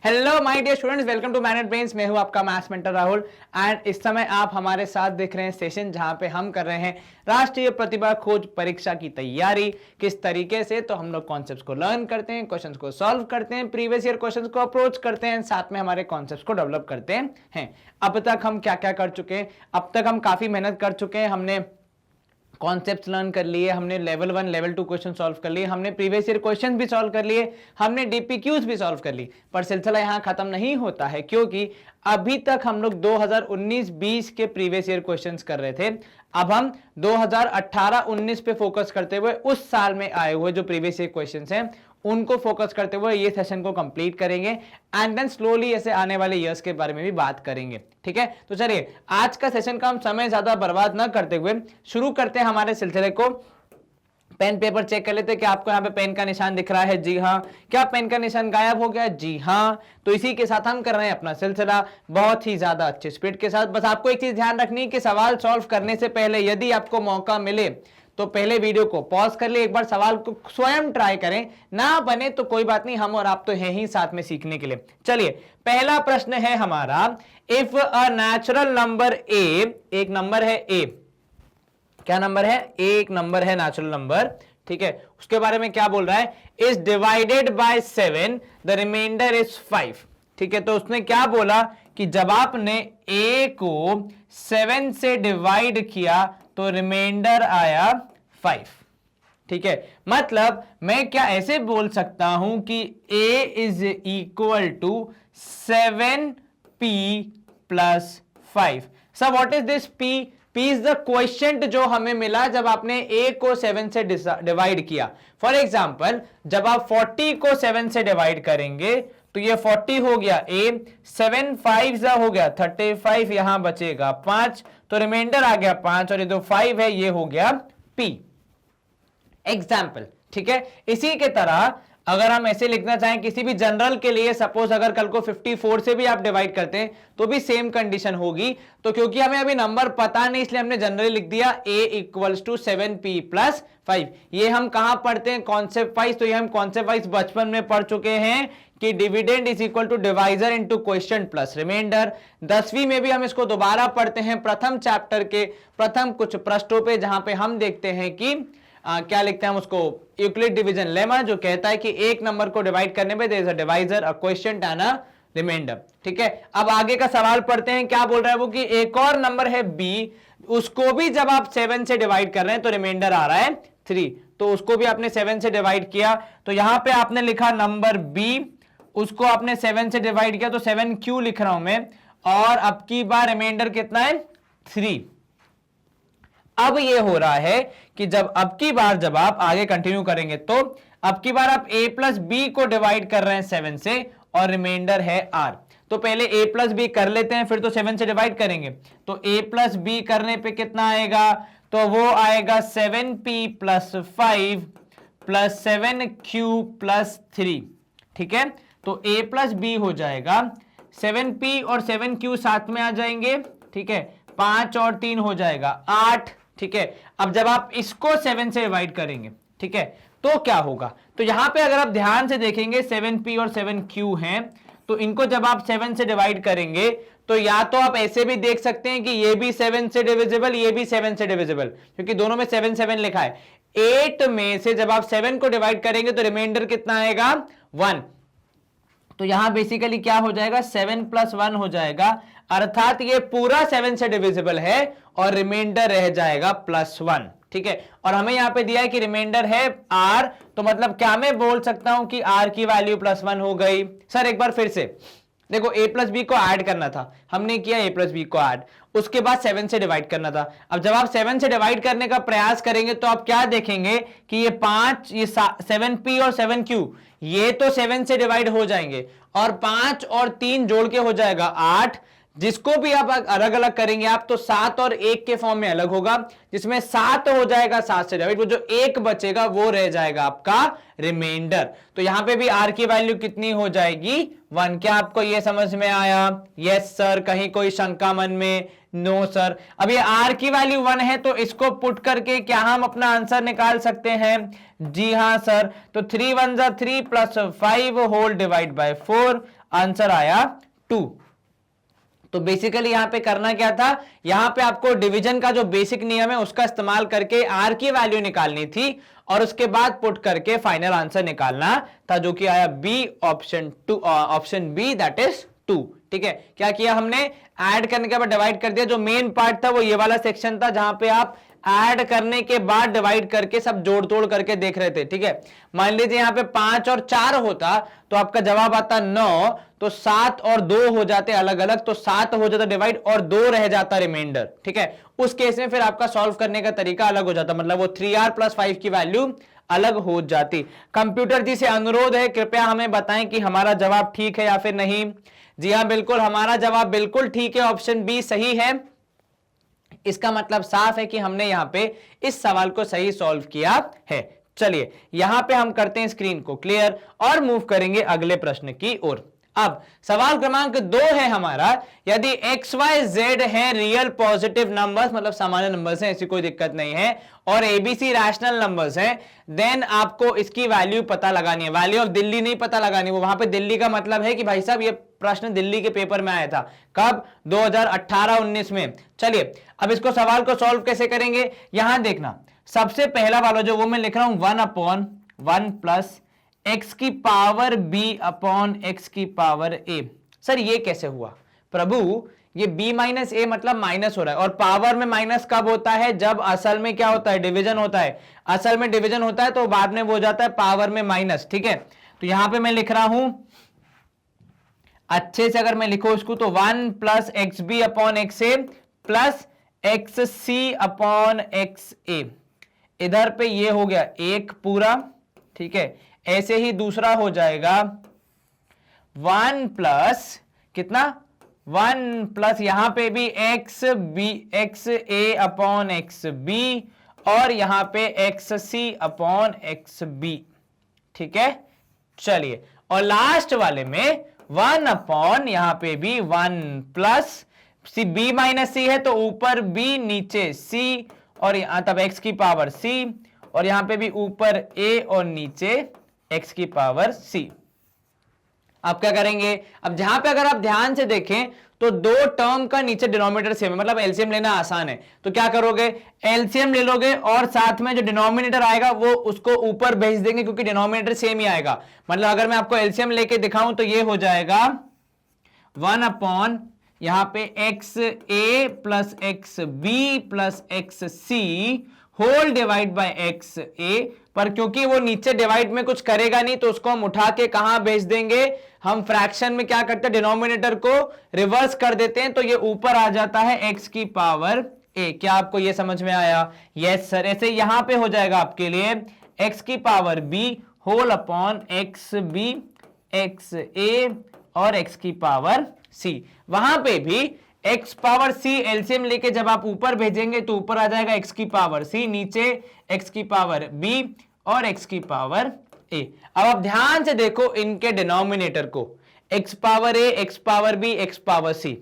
Hello my dear students, welcome to Manage Brains. मैं हूं आपका मैथ्स मेंटर राहुल एंड इस समय आप हमारे साथ देख रहे हैं सेशन जहां पे हम कर रहे हैं राष्ट्रीय प्रतिभा खोज परीक्षा की तैयारी किस तरीके से। तो हम लोग कॉन्सेप्ट्स को लर्न करते हैं, क्वेश्चंस को सॉल्व करते हैं, प्रीवियस ईयर क्वेश्चंस को अप्रोच करते हैं, साथ में हमारे कॉन्सेप्ट्स को डेवलप करते हैं। अब तक हम क्या क्या कर चुके हैं? अब तक हम काफी मेहनत कर चुके हैं। हमने कॉन्सेप्ट्स लर्न कर लिए, हमने लेवल 1 लेवल 2 क्वेश्चन सॉल्व कर लिए, हमने प्रीवियस ईयर क्वेश्चन भी सॉल्व कर लिए, हमने डीपीक्यूज भी सॉल्व कर ली। पर सिलसिला यहां खत्म नहीं होता है, क्योंकि अभी तक हम लोग 2019-20 के प्रीवियस ईयर क्वेश्चंस कर रहे थे। अब हम 2018-19 पे फोकस करते हुए उस साल में आए हुए जो प्रीवियस ईयर क्वेश्चंस हैं उनको फोकस करते हुए ये सेशन को कंप्लीट करेंगे एंड देन स्लोली ऐसे आने वाले ईयर्स के बारे में भी बात करेंगे। ठीक है, तो चलिए आज का सेशन का हम समय ज्यादा बर्बाद ना करते हुए शुरू करते हैं हमारे सिलसिले को। पेन पेपर चेक कर लेते हैं कि आपको यहाँ पे पेन का निशान दिख रहा है। जी हाँ। क्या पेन का निशान गायब हो गया? जी हाँ। तो इसी के साथ हम कर रहे हैं अपना सिलसिला बहुत ही ज्यादा अच्छे स्पीड के साथ। बस आपको एक चीज ध्यान रखनी है कि सवाल सॉल्व करने से पहले यदि आपको मौका मिले तो पहले वीडियो को पॉज कर लिए, एक बार सवाल को स्वयं ट्राई करें, ना बने तो कोई बात नहीं, हम और आप तो हैं ही साथ में सीखने के लिए। चलिए पहला प्रश्न है हमारा, if a natural number A, एक नंबर है ए, क्या नंबर है? एक नंबर है नेचुरल नंबर। ठीक है, उसके बारे में क्या बोल रहा है? Is divided by 7 the remainder is 5। ठीक है, तो उसने क्या बोला कि जब आपने a को 7 से डिवाइड किया तो रिमाइंडर आया 5। ठीक है, मतलब मैं क्या ऐसे बोल सकता हूं कि a is equal to 7p plus 5। Sir what is this p? p is the quotient जो हमें मिला जब आपने a को 7 से डिवाइड किया। फॉर एग्जाम्पल जब आप 40 को 7 से डिवाइड करेंगे तो ये 40 हो गया a, 7 5 हो गया 35, यहां बचेगा 5, तो रिमाइंडर आ गया 5, और ये जो 5 है ये हो गया p। एग्जाम्पल। ठीक है, इसी के तरह अगर हम ऐसे लिखना चाहें किसी भी जनरल के लिए, सपोज अगर कल को 54 से भी आप डिवाइड करते हैं तो भी सेम कंडीशन होगी। तो क्योंकि हमें अभी नंबर पता नहीं इसलिए हमने जनरली लिख दिया a equals to 7p plus 5। ये हम कहां पढ़ते हैं? Concept wise. तो ये हम कॉन्सेप्ट वाइज बचपन में पढ़ चुके हैं कि dividend is equal to divisor into quotient plus remainder. 10वीं में भी हम इसको दोबारा पढ़ते हैं प्रथम चैप्टर के प्रथम कुछ पृष्ठों पे, जहां पे हम देखते हैं कि क्या लिखते हैं हम उसको, यूक्लिड डिवीजन लेमा, जो कहता है कि एक नंबर को डिवाइड करने पे there is a divisor, a quotient and a remainder. ठीक है, अब आगे का सवाल पढ़ते हैं। क्या बोल रहा है वो कि एक और नंबर है b, उसको भी जब आप 7 से डिवाइड कर रहे हैं तो रिमाइंडर आ रहा है 3। तो उसको भी आपने 7 से डिवाइड किया, तो यहां पे आपने लिखा नंबर b, उसको आपने 7 से डिवाइड किया तो 7 क्यों लिख रहा हूं मैं, और अब की बार रिमाइंडर कितना है? 3। अब ये हो रहा है कि जब अब की बार जब आप आगे कंटिन्यू करेंगे तो अब की बार आप a प्लस बी को डिवाइड कर रहे हैं 7 से और रिमाइंडर है r। तो पहले a प्लस बी कर लेते हैं, फिर तो 7 से डिवाइड करेंगे। तो a प्लस बी करने पे कितना आएगा? तो वो आएगा 7p plus 5 plus 7q plus 3। ठीक है, तो a प्लस बी हो जाएगा 7p और 7q साथ में आ जाएंगे। ठीक है, 5 और 3 हो जाएगा 8। ठीक है, अब जब आप इसको 7 से डिवाइड करेंगे, ठीक है, तो क्या होगा? तो यहां पे अगर आप ध्यान से देखेंगे 7p और 7q हैं, तो इनको जब आप 7 से डिवाइड करेंगे तो या तो आप ऐसे भी देख सकते हैं कि ये भी 7 से डिविजिबल, ये भी 7 से डिविजिबल, क्योंकि दोनों में 7 7 लिखा है। 8 में से जब आप 7 को डिवाइड करेंगे तो रिमाइंडर कितना आएगा? 1। तो यहां बेसिकली क्या हो जाएगा? 7 प्लस 1 हो जाएगा, अर्थात ये पूरा 7 से डिविजिबल है और रिमाइंडर रह जाएगा प्लस 1। ठीक है, और हमें यहां पे दिया है कि रिमाइंडर है r, तो मतलब क्या मैं बोल सकता हूं कि r की वैल्यू प्लस 1 हो गई? सर एक बार फिर से देखो, a प्लस बी को ऐड करना था, हमने किया a प्लस बी को ऐड, उसके बाद 7 से डिवाइड करना था। अब जब आप 7 से डिवाइड करने का प्रयास करेंगे तो आप क्या देखेंगे कि ये 5, ये 7p और 7q ये तो 7 से डिवाइड हो जाएंगे, और 5 और 3 जोड़ के हो जाएगा 8। जिसको भी आप अलग अलग करेंगे आप तो 7 और 1 के फॉर्म में अलग होगा, जिसमें 7 हो जाएगा 7 से डिवाइड, वो जो 1 बचेगा वो रह जाएगा आपका रिमाइंडर। तो यहां पे भी r की वैल्यू कितनी हो जाएगी? 1। क्या आपको ये समझ में आया? Yes sir. कहीं कोई शंका मन में? No sir. अब ये r की वैल्यू 1 है तो इसको पुट करके क्या हम अपना आंसर निकाल सकते हैं? जी हां सर। तो 3 1 जा 3 plus 5 whole divide by 4, answer आया 2। तो बेसिकली यहां पे करना क्या था, यहां पे आपको डिवीजन का जो बेसिक नियम है उसका इस्तेमाल करके आर की वैल्यू निकालनी थी और उसके बाद पुट करके फाइनल आंसर निकालना था, जो कि आया B, option B, that is 2। ठीक है, क्या किया हमने, ऐड करने के बाद डिवाइड कर दिया। जो मेन पार्ट था वो ये वाला सेक्शन था जहां पे आप ऐड करने के बाद डिवाइड करके सब जोड़ तोड़ करके देख रहे थे। ठीक है, मान लीजिए यहां पे 5 और 4 होता तो आपका जवाब आता 9, तो 7 और 2 हो जाते अलग अलग, तो 7 हो जाता डिवाइड और 2 रह जाता रिमाइंडर। ठीक है, उस केस में फिर आपका सॉल्व करने का तरीका अलग हो जाता, मतलब वो 3r + 5 की वैल्यू अलग हो जाती। कंप्यूटर जी से अनुरोध है, कृपया हमें बताएं कि हमारा जवाब ठीक है या फिर नहीं। जी हाँ, बिल्कुल, हमारा जवाब बिल्कुल ठीक है, ऑप्शन बी सही है। इसका मतलब साफ है कि हमने यहां पे इस सवाल को सही सॉल्व किया है। चलिए यहां पे हम करते हैं स्क्रीन को क्लियर और मूव करेंगे अगले प्रश्न की ओर। अब सवाल क्रमांक 2 है हमारा, यदि एक्स वाई जेड है रियल पॉजिटिव नंबर्स, मतलब सामान्य नंबर्स हैं, ऐसी कोई दिक्कत नहीं है, और एबीसी रैशनल नंबर्स हैं, देन आपको इसकी वैल्यू पता लगानी है। वैल्यू ऑफ दिल्ली नहीं पता लगानी, वो वहां पे दिल्ली का मतलब है कि भाई साहब ये प्रश्न दिल्ली के पेपर में आया था, कब, 2018-19 में। चलिए अब इसको सवाल को सॉल्व कैसे करेंगे, यहां देखना, सबसे पहला वाला जो वो मैं लिख रहा हूं 1/1 प्लस एक्स की पावर बी अपॉन एक्स की पावर ए। सर ये कैसे हुआ प्रभु, ये b माइनस ए मतलब माइनस हो रहा है, और पावर में माइनस कब होता है, जब असल में क्या होता है, डिवीजन होता है। असल में डिवीजन होता है तो बाद में वो हो जाता है पावर में माइनस। ठीक है, तो यहां पे मैं लिख रहा हूं, अच्छे से अगर मैं लिखूं इसको तो 1 plus x b upon x a plus x c upon x a, इधर पे ये हो गया एक पूरा। ठीक है, ऐसे ही दूसरा हो जाएगा 1 प्लस कितना, 1 प्लस यहां पे भी एक्स बी, एक्स ए अपॉन एक्स बी, और यहां पे x c upon x B. ठीक है, चलिए, और लास्ट वाले में 1 अपॉन यहां पे भी 1 प्लस सी, बी माइनस सी है तो ऊपर बी नीचे सी, और यहां तब एक्स की पावर सी, और यहां पे भी ऊपर ए और नीचे एक्स की पावर सी। आप क्या करेंगे, अब जहां पे अगर आप ध्यान से देखें तो दो टर्म का नीचे डिनोमिनेटर सेम है, मतलब एलसीएम लेना आसान है। तो क्या करोगे, एलसीएम ले लोगे और साथ में जो डिनोमिनेटर आएगा वो उसको ऊपर भेज देंगे, क्योंकि डिनोमिनेटर सेम ही आएगा। मतलब अगर मैं आपको एलसीएम लेके दिखाऊं तो ये हो जाएगा 1 अपॉन यहां पे x a plus x b plus x c whole divide by x a, पर क्योंकि वो नीचे डिवाइड में कुछ करेगा नहीं तो उसको हम उठा के कहां भेज देंगे, हम फ्रैक्शन में क्या करते हैं, डिनोमिनेटर को रिवर्स कर देते हैं, तो ये ऊपर आ जाता है एक्स की पावर ए। क्या आपको ये समझ में आया? Yes sir. ऐसे यहां पे हो जाएगा आपके लिए एक्स की power b whole upon x b x a और एक्स की पावर सी। वहां पे भी x पावर c एलसीएम लेके जब आप ऊपर भेजेंगे तो ऊपर आ जाएगा x की पावर c, नीचे x की पावर b और x की पावर a। अब आप ध्यान से देखो इनके डिनोमिनेटर को, x power a, x power b, x power c,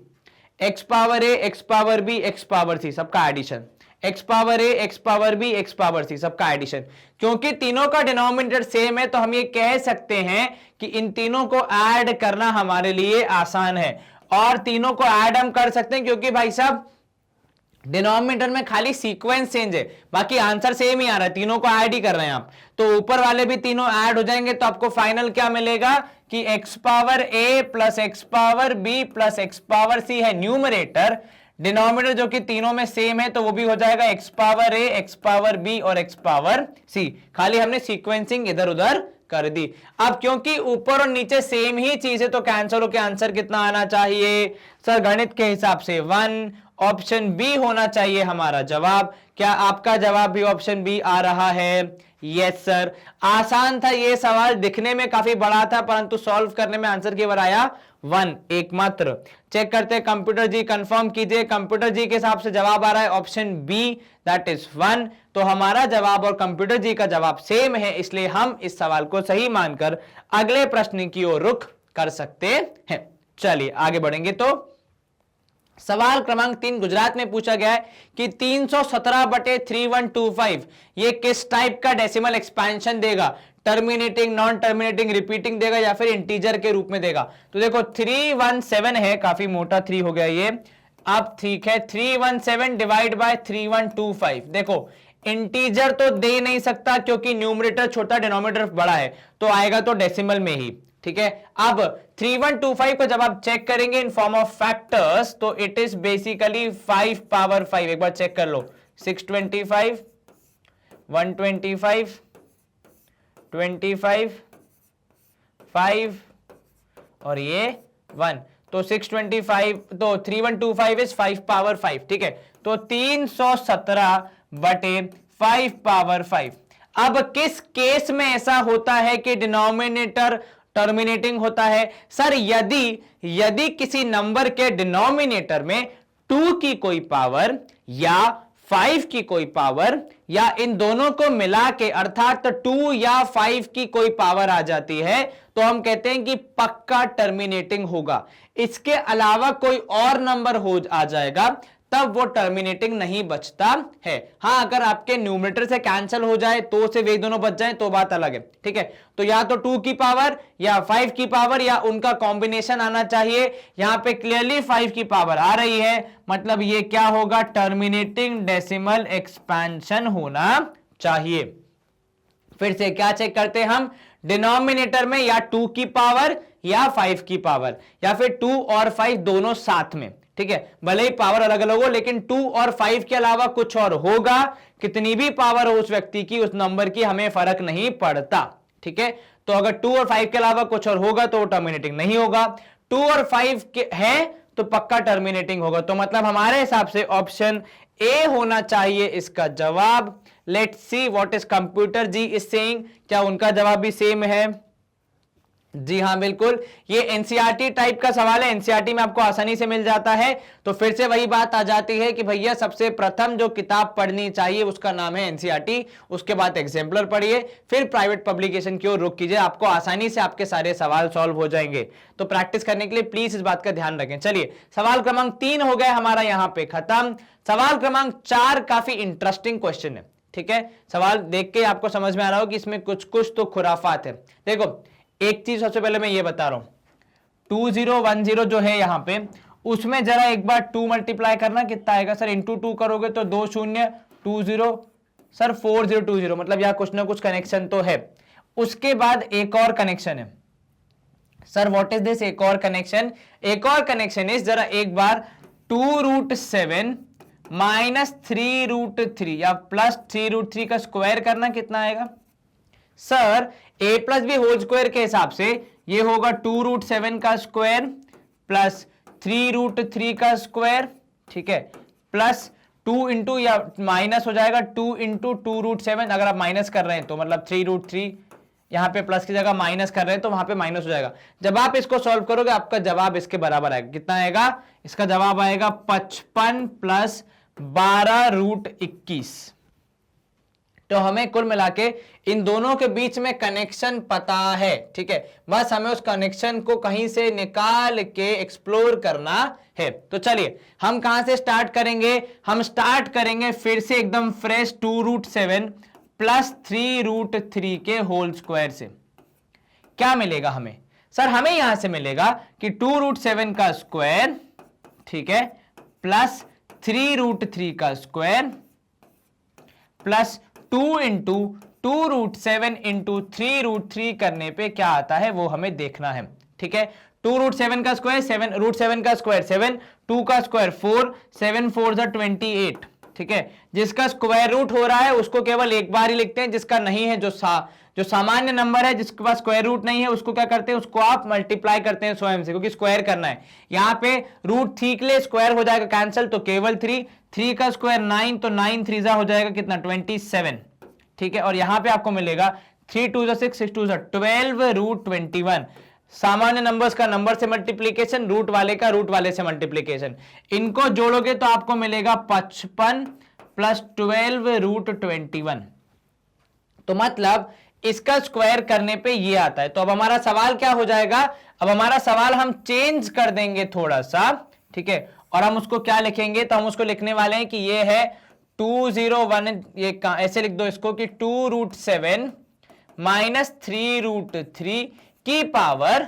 x power a, x power b, x power c, सबका addition, x power a, x power b, x power c, सबका addition. क्योंकि तीनों का डिनोमिनेटर सेम है तो हम ये कह सकते हैं कि इन तीनों को ऐड करना हमारे लिए आसान है, और तीनों को ऐड हम कर सकते हैं क्योंकि भाई साहब डिनोमिनेटर में खाली सीक्वेंस चेंज है, बाकी आंसर सेम ही आ रहा है, तीनों को ऐड ही कर रहे हैं आप। तो ऊपर वाले भी तीनों ऐड हो जाएंगे तो आपको फाइनल क्या मिलेगा कि x power a plus x power b plus x power c है न्यूमरेटर, डिनोमिनेटर जो कि तीनों में सेम है तो वो भी हो जाएगा x power a, x power b और x पावर c। खाली हमने सीक्वेंसिंग इधर उधर कर दी। अब क्योंकि ऊपर और नीचे सेम ही चीज है तो कैंसर के आंसर कितना आना चाहिए सर, गणित के हिसाब से 1, ऑप्शन बी होना चाहिए हमारा जवाब। क्या आपका जवाब भी ऑप्शन बी आ रहा है? Yes sir. आसान था ये सवाल, दिखने में काफी बड़ा था परंतु सॉल्व करने में आंसर केवल आया 1 एकमात्र। चेक करते हैं कंप्यूटर जी, कंफर्म कीजिए। कंप्यूटर जी के हिसाब से जवाब आ रहा है ऑप्शन बी, दैट इज 1। तो हमारा जवाब और कंप्यूटर जी का जवाब सेम है, इसलिए हम इस सवाल को सही मानकर अगले प्रश्न की ओर रुख कर सकते हैं। चलिए आगे बढ़ेंगे। तो सवाल क्रमांक 3 गुजरात में पूछा गया है कि 317/3125 ये किस टाइप का डेसिमल एक्सपेंशन देगा? टर्मिनेटिंग, नॉन टर्मिनेटिंग, रिपीटिंग देगा या फिर इंटीजर के रूप में देगा। तो देखो 317 है, काफी मोटा 3 हो गया ये। अब ठीक है 317 डिवाइड बाय 3125, देखो इंटीजर तो दे नहीं सकता क्योंकि न्यूमरेटर छोटा डिनोमिनेटर बड़ा है, तो आएगा तो डेसिमल में ही, ठीक है। अब 3125 को जब आप चेक करेंगे इन फॉर्म ऑफ फैक्टर्स तो इट इज बेसिकली 5 पावर 5। एक बार चेक कर लो, 625, 125, 25, 5 और ये 1, तो 625, तो 3125 इज 5 पावर 5, ठीक है। तो 317 बटे 5 पावर 5। अब किस केस में ऐसा होता है कि डिनोमिनेटर टर्मिनेटिंग होता है? सर यदि किसी नंबर के डिनोमिनेटर में 2 की कोई पावर या 5 की कोई पावर या इन दोनों को मिला के अर्थात 2 या 5 की कोई पावर आ जाती है तो हम कहते हैं कि पक्का टर्मिनेटिंग होगा। इसके अलावा कोई और नंबर हो आ जाएगा तब वो टर्मिनेटिंग नहीं बचता है। हां, अगर आपके न्यूमरेटर से कैंसिल हो जाए तो से वे दोनों बच जाए तो बात अलग है, ठीक है। तो या तो 2 की पावर या 5 की पावर या उनका कॉम्बिनेशन आना चाहिए। यहां पे क्लियरली 5 की पावर आ रही है, मतलब ये क्या होगा? टर्मिनेटिंग डेसिमल एक्सपेंशन होना चाहिए। फिर से क्या चेक करते हैं हम? डिनोमिनेटर में या 2 की पावर या 5 की पावर या फिर 2 और 5 दोनों साथ में, ठीक है। भले ही पावर अलग अलग हो लेकिन 2 और 5 के अलावा कुछ और होगा, कितनी भी पावर हो उस व्यक्ति की, उस नंबर की, हमें फर्क नहीं पड़ता, ठीक है। तो अगर 2 और 5 के अलावा कुछ और होगा तो वो टर्मिनेटिंग नहीं होगा। 2 और 5 के है तो पक्का टर्मिनेटिंग होगा। तो मतलब हमारे हिसाब से ऑप्शन ए होना चाहिए इसका जवाब। Let's see what is computer ji is saying. क्या उनका जवाब भी सेम है? जी हां, बिल्कुल। ये एनसीईआरटी टाइप का सवाल है, एनसीईआरटी में आपको आसानी से मिल जाता है। तो फिर से वही बात आ जाती है कि भैया सबसे प्रथम जो किताब पढ़नी चाहिए उसका नाम है एनसीईआरटी, उसके बाद एग्जाम्पलर पढ़िए, फिर प्राइवेट पब्लिकेशन की ओर रुख कीजिए, आपको आसानी से आपके सारे सवाल सॉल्व हो जाएंगे। तो प्रैक्टिस करने के लिए प्लीज इस बात का ध्यान रखें। चलिए, सवाल क्रमांक 3 हो गया हमारा यहां पे खत्म। सवाल क्रमांक 4 काफी इंटरेस्टिंग क्वेश्चन है, ठीक है। सवाल देख के आपको समझ में आ रहा हो कि इसमें कुछ कुछ तो खुराफात है। देखो, एक चीज सबसे पहले मैं ये बता रहा हूं, 2010 जो है यहां पे, उसमें जरा एक बार 2 मल्टीप्लाई करना, कितना आएगा सर? इंटू 2 करोगे तो 2 0 2 0 सर 4020, मतलब यहां कुछ ना कुछ कनेक्शन तो है। उसके बाद एक और कनेक्शन है सर, व्हाट इज दिस? एक और कनेक्शन, एक और कनेक्शन इज, जरा एक बार 2√7 माइनस 3√3 या प्लस 3√3 का स्क्वायर करना, कितना आएगा sir? a plus B whole square के हिसाब से ये होगा 2√7 का स्क्वायर प्लस 3√3 का स्क्वायर, ठीक है, प्लस 2 इंटू या माइनस हो जाएगा 2 इंटू 2√7। अगर आप माइनस कर रहे हैं तो मतलब 3√3, यहां पे प्लस की जगह माइनस कर रहे हैं तो वहां पे माइनस हो जाएगा। जब आप इसको सॉल्व करोगे आपका जवाब इसके बराबर आएगा। कितना आएगा? इसका जवाब आएगा 55 प्लस 12√21। तो हमें कुल मिला के इन दोनों के बीच में कनेक्शन पता है, ठीक है। बस हमें उस कनेक्शन को कहीं से निकाल के एक्सप्लोर करना है। तो चलिए हम कहां से स्टार्ट करेंगे? हम स्टार्ट करेंगे फिर से एकदम फ्रेश 2√7 प्लस 3√3 के होल स्क्वायर से। क्या मिलेगा हमें सर? हमें यहां से मिलेगा कि 2√7 का स्क्वायर, ठीक है, प्लस 3√3 का स्क्वायर प्लस 2 इंटू 2√7 इंटू 3√3 करने पे क्या आता है वो हमें देखना है, ठीक है। 2√7 का स्क्वायर 7, √7 का स्क्वायर 7, 2 का स्क्वायर 4, 7 4 28, ठीक है। जिसका स्क्वायर रूट हो रहा है उसको केवल एक बार ही लिखते हैं, जिसका नहीं है, जो सामान्य नंबर है जिसके पास स्क्वायर रूट नहीं है उसको क्या करते हैं? उसको आप मल्टीप्लाई करते हैं स्वयं से, क्योंकि स्क्वायर करना है। यहाँ पे रूट ठीक ले, स्क्वायर हो जाएगा कैंसिल, तो केवल 3 का स्क्वायर 9, तो 9 3 हो जाएगा कितना? 27, ठीक है। और यहां पे आपको मिलेगा 3 2 6 6 2 12√21। सामान्य नंबर्स का नंबर से मल्टीप्लीकेशन, रूट वाले का रूट वाले से मल्टीप्लीकेशन, इनको जोड़ोगे तो आपको मिलेगा 55 प्लस 12√21। तो मतलब इसका स्क्वायर करने पे ये आता है। तो अब हमारा सवाल क्या हो जाएगा? अब हमारा सवाल हम चेंज कर देंगे थोड़ा सा, ठीक है, और हम उसको क्या लिखेंगे? तो हम उसको लिखने वाले हैं कि ये है 201, ये ऐसे लिख दो इसको कि 2√7 -3√3 की पावर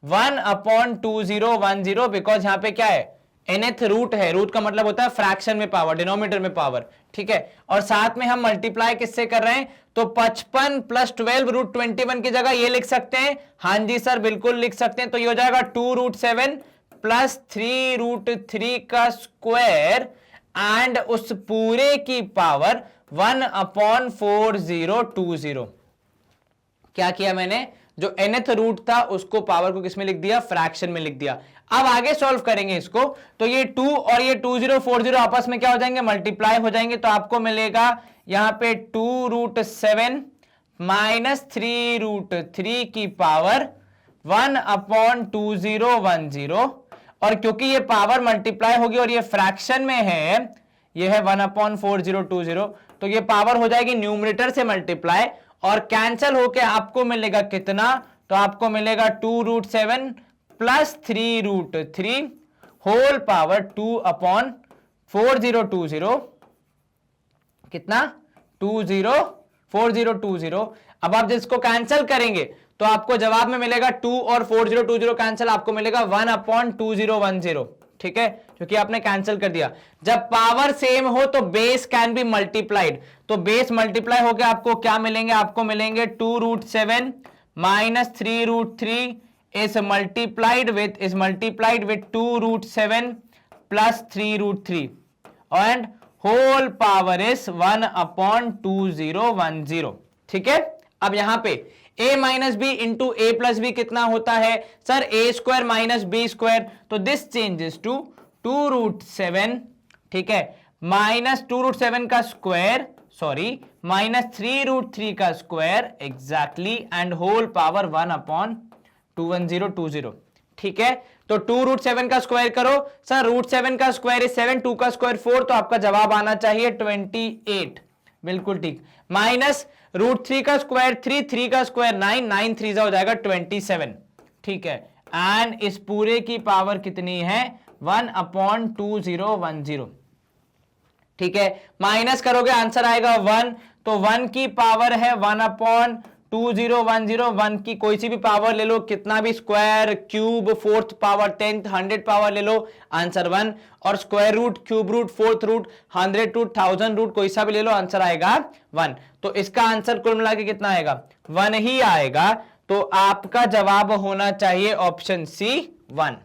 1/2010, बिकॉज यहां पे क्या है, nth रूट है, रूट का मतलब होता है फ्रैक्शन में पावर, डिनोमिनेटर में पावर, ठीक है। और साथ में हम मल्टीप्लाई किससे कर रहे हैं, तो 55 + 12√21 की जगह ये लिख सकते हैं, हां जी सर बिल्कुल लिख सकते हैं। तो ये हो जाएगा 2√7 + 3√3 का स्क्वायर एंड उस पूरे की पावर 1/4020। क्या किया मैंने, जो nth रूट था उसको पावर को किसमें लिख दिया, फ्रैक्शन में लिख दिया। अब आगे सॉल्व करेंगे इसको, तो ये 2 और ये 2040 आपस में क्या हो जाएंगे, मल्टीप्लाई हो जाएंगे। तो आपको मिलेगा यहां पे 2√7 - 3√3 की पावर 1/2010। और क्योंकि ये पावर मल्टीप्लाई होगी और ये फ्रैक्शन में है, ये है 1/4020, तो ये पावर हो जाएगी न्यूमरेटर से मल्टीप्लाई और कैंसल होके आपको मिलेगा कितना, तो आपको मिलेगा 2√7 + 3√3 होल पावर 2/4020, कितना, 404020। अब आप जिसको कैंसल करेंगे तो आपको जवाब में मिलेगा 2 और 4020 कैंसल, आपको मिलेगा 1/2010, ठीक है, क्योंकि आपने कैंसिल कर दिया। जब पावर सेम हो तो बेस कैन बी मल्टीप्लाइड, तो बेस मल्टीप्लाई होकर आपको क्या मिलेंगे, आपको मिलेंगे 2√7 - 3√3 is multiplied with 2√7 + 3√3 and whole power is 1/2010, ठीक है। अब यहां पे a - b into a + b कितना होता है सर, a² - b², तो दिस चेंजेस टू 2√7, ठीक है, -2√7 का स्क्वायर, सॉरी -3√3 का square exactly and whole power 1/21020, ठीक है। तो 2√7 का स्क्वायर करो सर, √7 का स्क्वायर इज 7, 2 का स्क्वायर 4, तो आपका जवाब आना चाहिए 28, बिल्कुल ठीक। -√3 का स्क्वायर 3, 3 का स्क्वायर 9, 9 3 हो जाएगा 27, ठीक है। एंड इस पूरे की पावर कितनी है, 1/2010, ठीक है। माइनस करोगे आंसर आएगा 1, तो 1 की पावर है 1/2010, 1 की कोई सी भी पावर ले लो, कितना भी square, cube, 4th power, 10th, 100 power ले लो, आंसर 1। और square root, cube root, 4th root, 100 root, 1000 root, कोई सा भी ले लो, आंसर आएगा 1। तो इसका आंसर कुल मिला के कितना आएगा, 1 ही आएगा। तो आपका जवाब होना चाहिए ऑप्शन सी 1,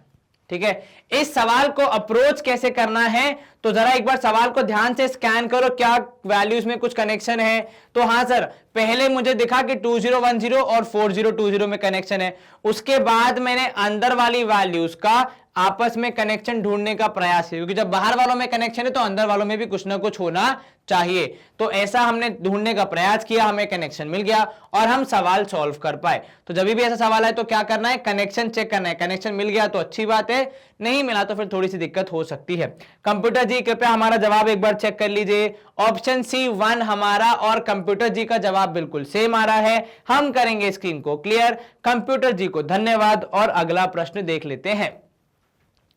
ठीक है। इस सवाल को अप्रोच कैसे करना है, तो जरा एक बार सवाल को ध्यान से स्कैन करो, क्या वैल्यूज में कुछ कनेक्शन है। तो हां सर, पहले मुझे दिखा कि 2010 और 4020 में कनेक्शन है, उसके बाद मैंने अंदर वाली वैल्यूज का आपस में कनेक्शन ढूंढने का प्रयास किया, क्योंकि जब बाहर वालों में कनेक्शन है तो अंदर वालों में भी कुछ ना कुछ होना चाहिए। तो ऐसा हमने ढूंढने का प्रयास किया, हमें कनेक्शन मिल गया और हम सवाल सॉल्व कर पाए। तो जब भी ऐसा सवाल है तो क्या करना है, कनेक्शन चेक करना है। कनेक्शन मिल गया तो अच्छी बात है, नहीं मिला तो फिर थोड़ी सी दिक्कत हो सकती है। कंप्यूटर जी कृपया हमारा जवाब एक बार चेक कर लीजिए। ऑप्शन सी 1 हमारा और कंप्यूटर जी का जवाब बिल्कुल सेम आ रहा है। हम करेंगे स्क्रीन को क्लियर। कंप्यूटर जी को धन्यवाद और अगला प्रश्न देख लेते हैं।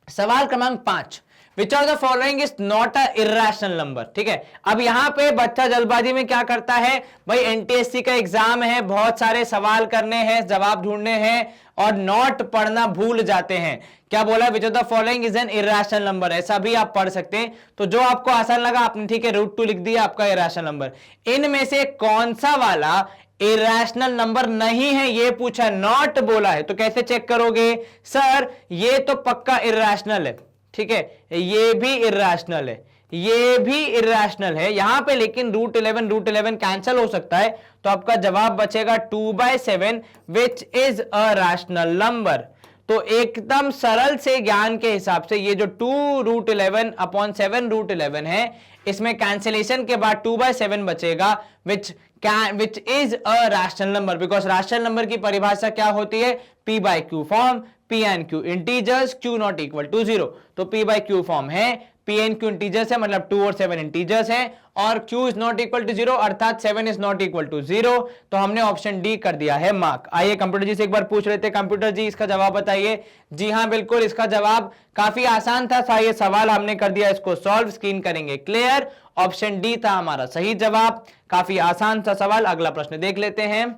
सवाल क्रमांक 5, विच of the following is not a irrational number, ठीक है। अब यहां पे बच्चा जल्दबाजी में क्या करता है, भाई एनटीएससी का एग्जाम है, बहुत सारे सवाल करने हैं, जवाब ढूंढने हैं और नोट पढ़ना भूल जाते हैं। क्या बोला, विच of the following is an irrational number, ऐसा भी आप पढ़ सकते हैं। तो जो आपको आसान लगा आपने, ठीक है, √2 लिख दिया आपका इर्रेशनल नंबर। इनमें से कौन सा वाला इरेशनल नंबर नहीं है, ये पूछा, नॉट बोला है, तो कैसे चेक करोगे सर, ये तो पक्का इरेशनल है, ठीक है, ये भी इरेशनल है, ये भी इरेशनल है यहां पे, लेकिन √11 कैंसिल हो सकता है, तो आपका जवाब बचेगा 2/7 विच इज अ रैशनल नंबर। तो एकदम सरल से ज्ञान के हिसाब से ये जो 2√11 अपॉन 7√11 है, इसमें कैंसिलेशन के बाद 2/7 बचेगा which is a rational number, because rational number की परिभाषा क्या होती है, P/Q form, P and Q integers, Q not equal to 0, तो P/Q फॉर्म है, P and Q इंटीजर्स है, मतलब 2 और 7 इंटीजर्स है, और Q is not equal to 0 अर्थात 7 इज नॉट इक्वल टू 0, तो हमने ऑप्शन डी कर दिया है मार्क। आइए कंप्यूटर जी से एक बार पूछ रहे थे, कंप्यूटर जी इसका जवाब बताइए। जी हाँ बिल्कुल, इसका जवाब काफी आसान था, ये सवाल हमने कर दिया, इसको सॉल्व, स्क्रीन करेंगे क्लियर। ऑप्शन डी था हमारा सही जवाब, काफी आसान सा सवाल। अगला प्रश्न देख लेते हैं।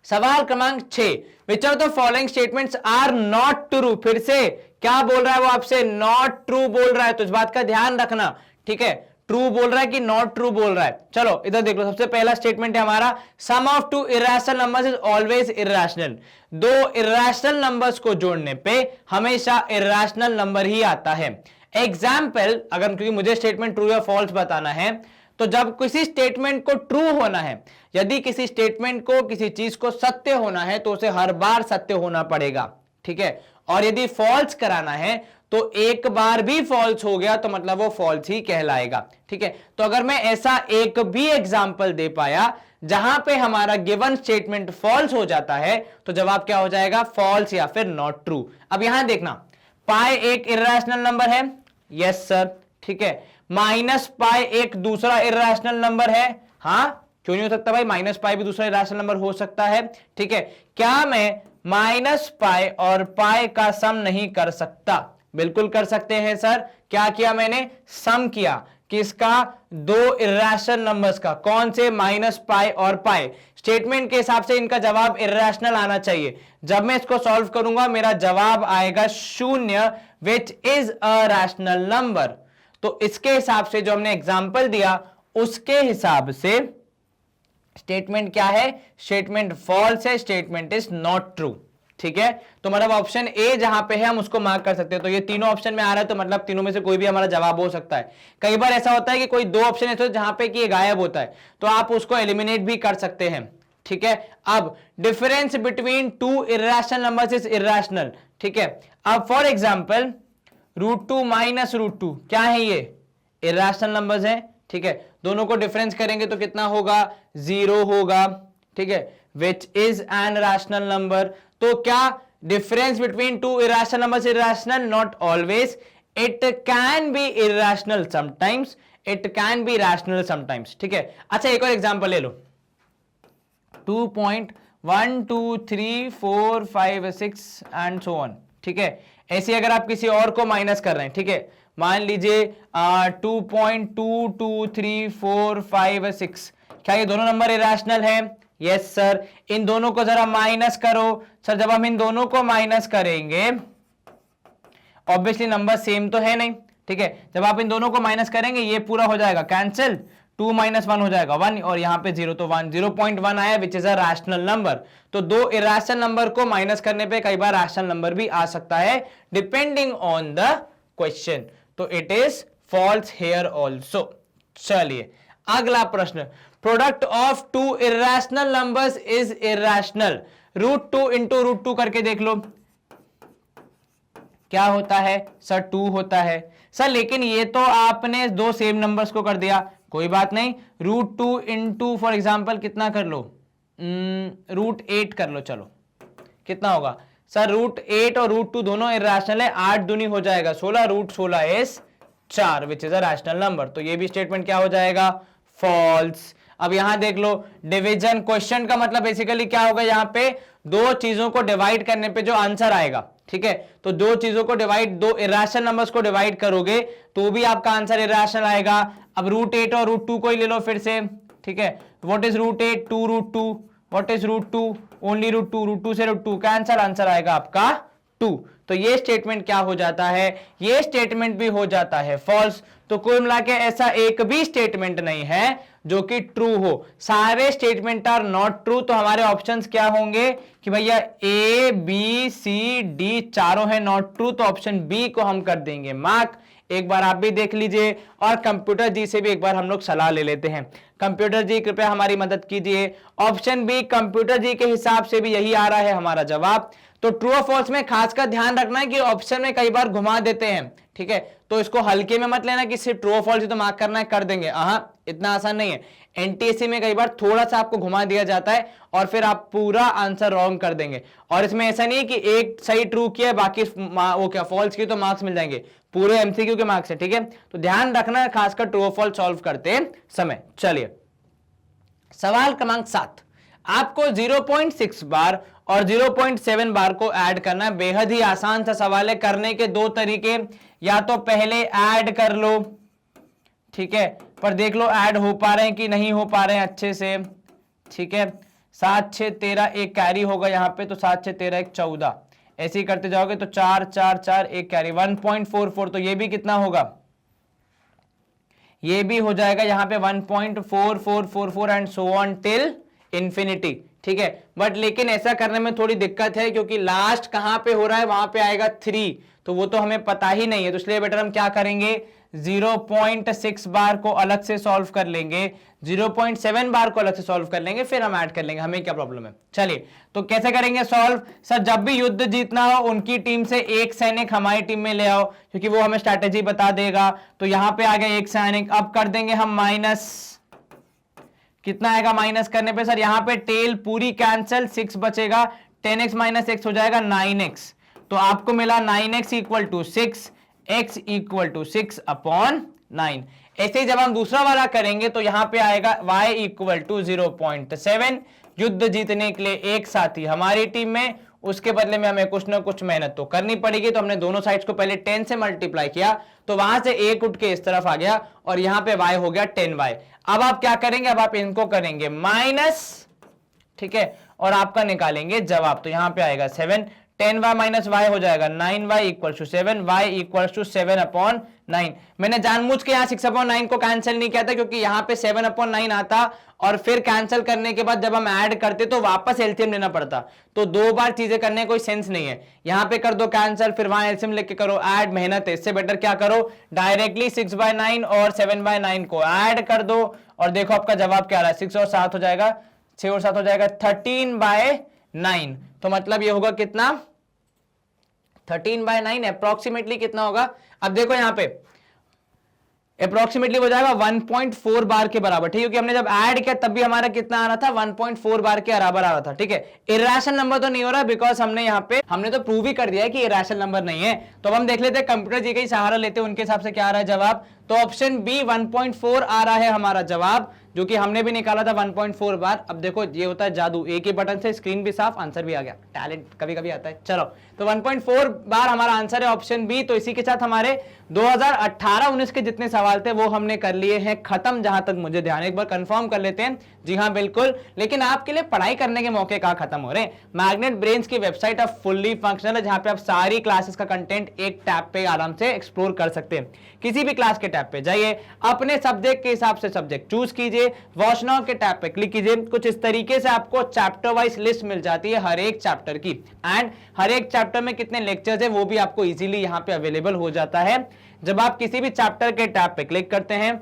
सवाल क्रमांक 6, which of the following statements are not true. फिर से क्या बोल रहा है वो आपसे, नॉट ट्रू बोल रहा है, तो इस बात का ध्यान रखना, ठीक है, ट्रू बोल रहा है कि नॉट ट्रू बोल रहा है। चलो इधर देख लो, सबसे पहला स्टेटमेंट है हमारा, sum of two irrational numbers is always irrational. दो इर्रेशनल नंबर्स को जोड़ने पे हमेशा इर्रेशनल नंबर ही आता है। एग्जाम्पल, अगर क्योंकि मुझे स्टेटमेंट ट्रू या फॉल्स बताना है, तो जब किसी स्टेटमेंट को ट्रू होना है, यदि किसी स्टेटमेंट को, किसी चीज को सत्य होना है, तो उसे हर बार सत्य होना पड़ेगा, ठीक है, और यदि फॉल्स कराना है तो एक बार भी फॉल्स हो गया तो मतलब वो फॉल्स ही कहलाएगा, ठीक है। तो अगर मैं ऐसा एक भी एग्जाम्पल दे पाया जहां पे हमारा गिवन स्टेटमेंट फॉल्स हो जाता है, तो जवाब क्या हो जाएगा, फॉल्स या फिर नॉट ट्रू। अब यहां देखना, पाई एक इर्रेशनल नंबर है, यस सर, ठीक है, माइनस पाई एक दूसरा इर्रेशनल नंबर है, हां क्यों नहीं हो सकता भाई, माइनस पाई भी दूसरा इर्रेशनल नंबर हो सकता है, ठीक है। क्या मैं माइनस पाई और पाई का सम नहीं कर सकता? बिल्कुल कर सकते हैं सर। क्या किया मैंने, सम किया, किसका, दो इर्रेशनल नंबर्स का, कौन से, माइनस पाई और पाई। स्टेटमेंट के हिसाब से इनका जवाब इर्रेशनल आना चाहिए। जब मैं इसको सॉल्व करूंगा मेरा जवाब आएगा 0 विच इज अ रैशनल नंबर। तो इसके हिसाब से जो हमने एग्जांपल दिया उसके हिसाब से स्टेटमेंट क्या है, स्टेटमेंट फॉल्स है, स्टेटमेंट इज नॉट ट्रू, ठीक है। तो मतलब ऑप्शन ए जहां पे है हम उसको मार्क कर सकते हैं। तो ये तीनों ऑप्शन में आ रहा है तो मतलब तीनों में से कोई भी हमारा जवाब हो सकता है। कई बार ऐसा होता है कि कोई दो ऑप्शन ऐसे जहां पे कि ये गायब होता है, तो आप उसको एलिमिनेट भी कर सकते हैं, ठीक है। अब difference between two irrational numbers is irrational, ठीक है। अब फॉर एग्जांपल √2 माइनस √2 क्या है, ये इर्रेशनल नंबर्स हैं, ठीक है। दोनों को डिफरेंस करेंगे तो कितना होगा, 0 होगा, ठीक है, which is an rational number. तो क्या difference between two irrational numbers irrational, not always, it can be irrational sometimes, it can be rational sometimes, ठीक है। अच्छा एक और एग्जांपल ले लो, 2.1 2 3 4 5 6 एंड सो ऑन, ठीक है। ऐसे अगर आप किसी और को माइनस कर रहे हैं, ठीक है, मान लीजिए 2.2 2 3 4 5 6, क्या ये दोनों नंबर इर्रेशनल है? Yes sir. इन दोनों को जरा माइनस करो। सर जब हम इन दोनों को माइनस करेंगे ऑब्वियसली नंबर सेम तो है नहीं, ठीक है। जब आप इन दोनों को माइनस करेंगे ये पूरा हो जाएगा कैंसिल, 2 - 1 हो जाएगा 1, और यहां पे 0 तो 1, 0.1 आया विच इज अ रैशनल नंबर। तो दो इर्रेशनल नंबर को माइनस करने पे कई बार रैशनल नंबर भी आ सकता है डिपेंडिंग ऑन द क्वेश्चन। तो it is false here also. चलिए अगला प्रश्न, product of two irrational numbers is irrational. √2 into √2 करके देख लो क्या होता है सर, 2 होता है सर। लेकिन ये तो आपने दो सेम नंबर्स को कर दिया, कोई बात नहीं, √2 इंटू फॉर एग्जाम्पल कितना कर लो, √8 कर लो, चलो कितना होगा सर, √8 और √2 दोनों इर्रेशनल है, 8 दूनी हो जाएगा 16, √16 is 4 which is a rational number. तो ये भी स्टेटमेंट क्या हो जाएगा, फॉल्स। अब यहां देख लो डिवीजन, क्वेश्चन का मतलब बेसिकली क्या होगा, यहां पे दो चीजों को डिवाइड करने पे जो आंसर आएगा, ठीक है, तो दो चीजों को डिवाइड, दो इर्रेशनल नंबर्स को डिवाइड करोगे तो भी आपका आंसर इर्रेशनल आएगा। अब √8 और √2 को ही ले लो फिर से, ठीक है, what is √8, 2 √2, what is √2, only √2, √2 से √2 कैंसिल, आंसर आएगा आपका 2। तो ये स्टेटमेंट क्या हो जाता है, ये स्टेटमेंट भी हो जाता है फॉल्स। तो कुल मिला के ऐसा एक भी स्टेटमेंट नहीं है जो कि ट्रू हो, सारे स्टेटमेंट आर नॉट ट्रू। तो हमारे ऑप्शंस क्या होंगे कि भैया A B C D चारों है नॉट ट्रू, तो ऑप्शन बी को हम कर देंगे मार्क। एक बार आप भी देख लीजिए और कंप्यूटर जी से भी एक बार हम लोग सलाह ले लेते हैं। कंप्यूटर जी कृपया हमारी मदद कीजिए। ऑप्शन बी कंप्यूटर जी के हिसाब से भी यही आ रहा है हमारा जवाब। तो ट्रू और फॉल्स में खास कर ध्यान रखना है कि ऑप्शन में कई बार घुमा देते हैं, ठीक है, तो इसको हल्के में मत लेना कि सिर्फ ट्रू और फॉल्स ही तो मार्क करना है, कर देंगे, इतना आसान नहीं है। एनटीएससी में कई बार थोड़ा सा आपको घुमा दिया जाता है और फिर आप पूरा आंसर रॉन्ग कर देंगे। और इसमें ऐसा नहीं है कि एक सही ट्रू किया बाकी वो क्या फॉल्स की तो मार्क्स मिल जाएंगे, पूरे एमसीक्यू के मार्क्स है, ठीक है। तो ध्यान रखना है खासकर ट्रू और फॉल्स सॉल्व करते समय। चलिए सवाल क्रमांक 7, आपको 0.6 बार और 0.7 बार को ऐड करना है। बेहद ही आसान सा सवाल है। करने के दो तरीके, या तो पहले ऐड कर लो, ठीक है, पर देख लो ऐड हो पा रहे हैं कि नहीं हो पा रहे हैं अच्छे से, ठीक है। 7 6 13 एक कैरी होगा यहाँ पे, तो 7 6 13 1 14, ऐसे ही करते जाओगे तो 4 4 4 एक कैरी 1.44, तो ये भी कितना होगा, ये भी हो जाएगा यहाँ पे 1.4444 and so on till infinity, ठीक है। बट लेकिन ऐसा करने में थोड़ी दिक्कत है क्योंकि लास्ट कहां पे हो रहा है, वहां पे आएगा 3, तो वो तो हमें पता ही नहीं है, तो इसलिए बेटर हम क्या करेंगे, 0.6 बार को अलग से सॉल्व कर लेंगे, 0.7 बार को अलग से सॉल्व कर लेंगे, फिर हम ऐड कर लेंगे, हमें क्या प्रॉब्लम है। चलिए तो कैसे करेंगे सॉल्व, सर जब भी युद्ध जीतना हो उनकी टीम से एक सैनिक हमारी टीम में ले आओ, क्योंकि वो हमें स्ट्रैटेजी बता देगा। तो यहां पे आ गया एक सैनिक, अब कर देंगे हम माइनस, कितना आएगा माइनस करने पे, सर यहां पे टेल पूरी कैंसिल, 6 बचेगा, 10x माइनस x हो जाएगा 9x, तो आपको मिला 9x equal to 6, x equal to 6 upon 9। ऐसे ही जब हम दूसरा वाला करेंगे तो यहां पे आएगा y इक्वल टू 0.7, युद्ध जीतने के लिए एक साथी हमारी टीम में, उसके बदले में हमें कुछ ना कुछ मेहनत तो करनी पड़ेगी, तो हमने दोनों साइड्स को पहले 10 से मल्टीप्लाई किया, तो वहां से एक उठ के इस तरफ आ गया और यहां पे y हो गया 10y। अब आप क्या करेंगे, अब आप इनको करेंगे माइनस, ठीक है, और आपका निकालेंगे जवाब, तो यहां पे आएगा 7, 10y माइनस y हो जाएगा 9y equal to 7, y equal to 7 upon 9। मैंने जानबूझ के यहाँ 6 अपॉन 9 को कैंसिल नहीं किया था क्योंकि यहाँ पे 7 अपॉन 9 आता और फिर कैंसिल करने के बाद जब हम ऐड करते तो वापस एलसीएम लेना पड़ता, तो 2 बार चीजें करने कोई सेंस नहीं है। यहाँ पे कर दो कैंसिल, फिर वहां एलसीएम लेके करो ऐड, मेहनत है, इससे बेटर क्या करो डायरेक्टली 6/9 और 7/9 को ऐड कर दो, और देखो आपका जवाब क्या आ रहा है, 6 और 7 हो जाएगा, 6 और 7 हो जाएगा 13/9, तो मतलब ये होगा कितना 13/9, अप्रोक्सीमेटली कितना होगा, अब देखो यहां पे अप्रोक्सीमेटली हो जाएगा 1.4 बार के बराबर, ठीक है, क्योंकि हमने जब ऐड किया तब भी हमारा कितना आ रहा था 1.4 बार के बराबर आ रहा था, ठीक है। इरेशनल नंबर तो नहीं हो रहा बिकॉज हमने यहाँ पे हमने तो प्रूव ही कर दिया है कि इरेशनल नंबर नहीं है। तो अब हम देख लेते हैं कंप्यूटर जी का ही सहारा लेते हैं, उनके हिसाब से क्या आ रहा है जवाब, तो ऑप्शन बी 1.4 आ रहा है हमारा जवाब, जो कि हमने भी निकाला था 1.4 बार। अब देखो ये होता है जादू, एक ही बटन से स्क्रीन भी साफ, आंसर भी आ गया, टैलेंट कभी कभी आता है। चलो तो 1.4 बार हमारा आंसर है ऑप्शन बी। तो इसी के साथ हमारे 2018-19 के जितने सवाल थे वो हमने कर लिए हैं खत्म, जहां तक मुझे ध्यान है। एक बार कंफर्म कर लेते हैं, जी हाँ बिल्कुल, लेकिन आपके लिए पढ़ाई करने के मौके कहां खत्म हो रहे हैं। मैग्नेट ब्रेन्स की वेबसाइट अब फुल्ली फंक्शनल है, जहां पे आप सारी क्लासेस का कंटेंट एक टैब पे आराम से एक्सप्लोर कर सकते हैं। किसी भी क्लास के टैब पे जाइए, अपने सब्जेक्ट के हिसाब से सब्जेक्ट चूज कीजिए, वॉच नाउ के टैब पे क्लिक कीजिए, कुछ इस तरीके से आपको चैप्टर वाइज लिस्ट मिल जाती है हर एक चैप्टर की, एंड हर एक चैप्टर में कितने लेक्चर्स है वो भी आपको इजीली यहाँ पे अवेलेबल हो जाता है। जब आप किसी भी चैप्टर के टैब पे क्लिक करते हैं,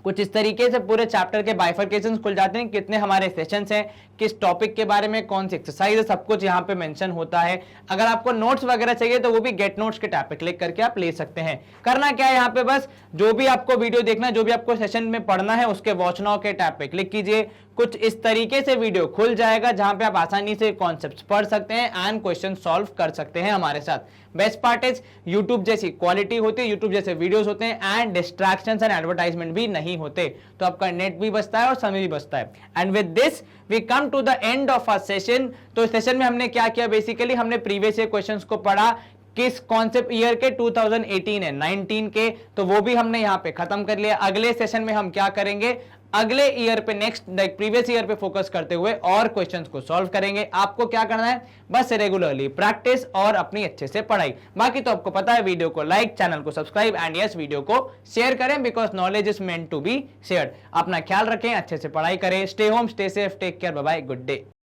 कुछ इस तरीके से पूरे चैप्टर के बाइफरकेशंस खुल जाते हैं, कितने हमारे सेशंस हैं, किस टॉपिक के बारे में कौन सी एक्सरसाइज है, सब कुछ यहाँ पे मेंशन होता है। अगर आपको नोट्स वगैरह चाहिए तो वो भी गेट नोट्स के टैब पे क्लिक करके आप ले सकते हैं। करना क्या है यहाँ पे, बस जो भी आपको वीडियो देखना है, जो भी आपको सेशन में पढ़ना है, उसके वॉच नाउ के टैब पे क्लिक कीजिए, कुछ इस तरीके से वीडियो खुल जाएगा जहां पे आप आसानी से कॉन्सेप्ट्स पढ़ सकते हैं एंड क्वेश्चन सॉल्व कर सकते हैं हमारे साथ। बेस्ट पार्ट इज यूट्यूब जैसी क्वालिटी होती है, यूट्यूब जैसे वीडियोस होते हैं, एंड डिस्ट्रैक्शंस एंड एडवर्टाइजमेंट भी नहीं होते, तो आपका नेट भी बचता है और समय भी बचता है। And with this we come to the end of our session. तो इस सेशन में हमने क्या किया, बेसिकली हमने प्रीवियस ईयर क्वेश्चंस को पढ़ा, किस कॉन्सेप्ट ईयर के 2018 है 19 के, तो वो भी हमने यहाँ पे खत्म कर लिया। अगले सेशन में हम क्या करेंगे, अगले ईयर पे नेक्स्ट प्रीवियस ईयर पे फोकस करते हुए और क्वेश्चंस को सॉल्व करेंगे। आपको क्या करना है, बस रेगुलरली प्रैक्टिस और अपनी अच्छे से पढ़ाई। बाकी तो आपको पता है, वीडियो को लाइक, चैनल को सब्सक्राइब एंड यस वीडियो को शेयर करें, because knowledge is meant to be shared. अपना ख्याल रखें, अच्छे से पढ़ाई करें, stay home, stay safe, take care, bye bye, good day.